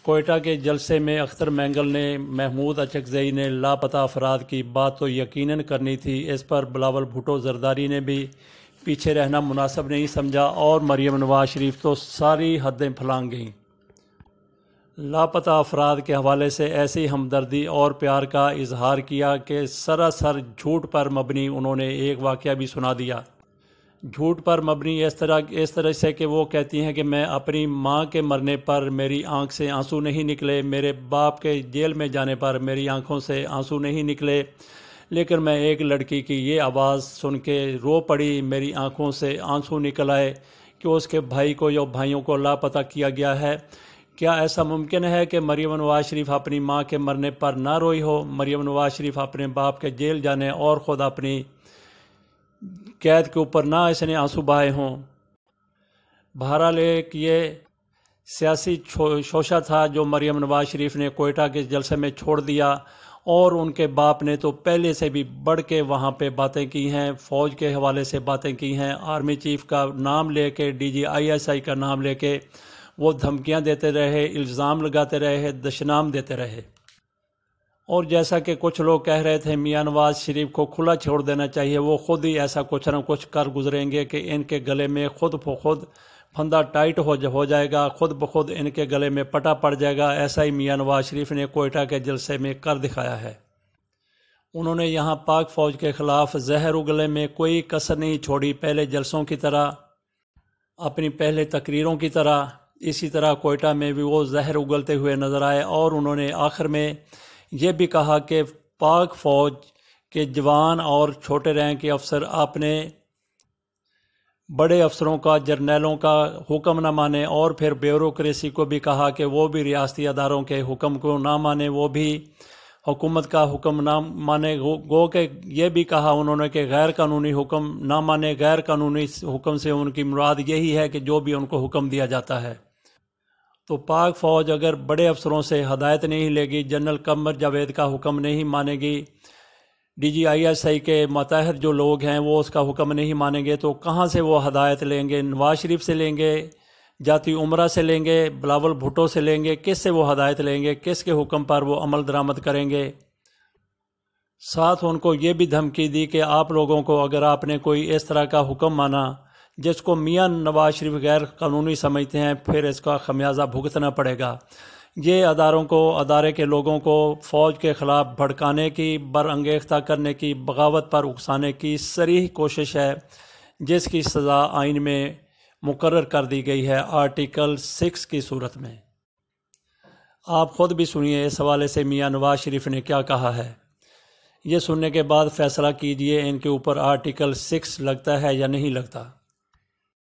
کوئٹہ کے جلسے میں اختر مینگل نے محمود اچکزئی نے لاپتہ افراد کی بات تو یقیناً کرنی تھی، اس پر بلاول بھٹو زرداری نے بھی پیچھے رہنا مناسب نہیں سمجھا اور مریم نواز شریف تو ساری حدیں پھلانگ گئیں۔ لاپتہ افراد کے حوالے سے ایسی ہمدردی اور پیار کا اظہار کیا کہ سراسر جھوٹ پر مبنی انہوں نے ایک واقعہ بھی سنا دیا۔ جھوٹ پر مبنی اس طرح سے کہ وہ کہتی ہیں کہ میں اپنی ماں کے مرنے پر میری آنکھ سے آنسو نہیں نکلے، میرے باپ کے جیل میں جانے پر میری آنکھوں سے آنسو نہیں نکلے، لیکن میں ایک لڑکی کی یہ آواز سن کے رو پڑی، میری آنکھوں سے آنسو نکل آئے کہ اس کے بھائی کو یا بھائیوں کو لاپتہ کیا گیا ہے۔ کیا ایسا ممکن ہے کہ مریم نواز شریف اپنی ماں کے مرنے پر نہ روئی ہو؟ مریم نواز شریف اپنے باپ کے جیل جانے اور خود اپنی قید کے اوپر نہ اس نے آنسو بہائے ہوں؟ بہرحال ایک یہ سیاسی شوشہ تھا جو مریم نواز شریف نے کوئٹہ کے جلسے میں چھوڑ دیا، اور ان کے باپ نے تو پہلے سے بھی بڑھ کے وہاں پہ باتیں کی ہیں، فوج کے حوالے سے باتیں کی ہیں، آرمی چیف کا نام لے کے، DGI کا نام لے کے وہ دھمکیاں دیتے رہے، الزام لگاتے رہے، دشنام دیتے رہے۔ اور جیسا کہ کچھ لوگ کہہ رہے تھے میاں نواز شریف کو کھلا چھوڑ دینا چاہیے، وہ خود ہی ایسا کچھ نہ کچھ کر گزریں گے کہ ان کے گلے میں خود بخود پھندا ٹائٹ ہو جائے گا، خود بخود ان کے گلے میں پٹا پڑ جائے گا۔ ایسا ہی میاں نواز شریف نے کوئٹہ کے جلسے میں کر دکھایا ہے۔ انہوں نے یہاں پاک فوج کے خلاف زہر اگلنے میں کوئی کسر نہیں چھوڑی، پہلے جلسوں کی طرح، اپنی پہلے تقریروں کی طرح، اسی طرح کوئٹہ میں بھی وہ زہر اگلتے ہوئے نظر آئے، اور انہوں نے آخر میں یہ بھی کہا کہ پاک فوج کے جوان اور چھوٹے رینک کے افسر اپنے بڑے افسروں کا، جرنیلوں کا حکم نہ مانے، اور پھر بیوروکریسی کو بھی کہا کہ وہ بھی ریاستی اداروں کے حکم کو نہ مانے، وہ بھی حکومت کا حکم نہ مانے۔ گو کہ یہ بھی کہا انہوں نے کہ غیر قانونی حکم نہ مانے۔ غیر قانونی حکم سے ان کی مراد یہی ہے کہ جو بھی ان کو حکم دیا جاتا ہے۔ تو پاک فوج اگر بڑے افسروں سے ہدایت نہیں لے گی، جنرل قمر جاوید کا حکم نہیں مانے گی، DGI کے ماتحت جو لوگ ہیں وہ اس کا حکم نہیں مانیں گے، تو کہاں سے وہ ہدایت لیں گے؟ نواز شریف سے لیں گے، جاتی عمرہ سے لیں گے، بلاول بھٹو سے لیں گے؟ کس سے وہ ہدایت لیں گے؟ کس کے حکم پر وہ عمل درآمد کریں گے؟ ساتھ ان کو یہ بھی دھمکی دی کہ آپ لوگوں کو اگر آپ نے کوئی اس طرح کا حکم مانا جس کو میاں نواز شریف غیر قانونی سمجھتے ہیں، پھر اس کا خمیازہ بھگتنا پڑے گا۔ یہ ادارے کے لوگوں کو فوج کے خلاف بھڑکانے کی، برانگیختہ کرنے کی، بغاوت پر اکسانے کی صریح کوشش ہے، جس کی سزا آئین میں مقرر کر دی گئی ہے آرٹیکل 6 کی صورت میں۔ آپ خود بھی سنیے اس حوالے سے میاں نواز شریف نے کیا کہا ہے۔ یہ سننے کے بعد فیصلہ کیجئے ان کے اوپر آرٹیکل 6 لگتا ہے یا نہیں لگتا۔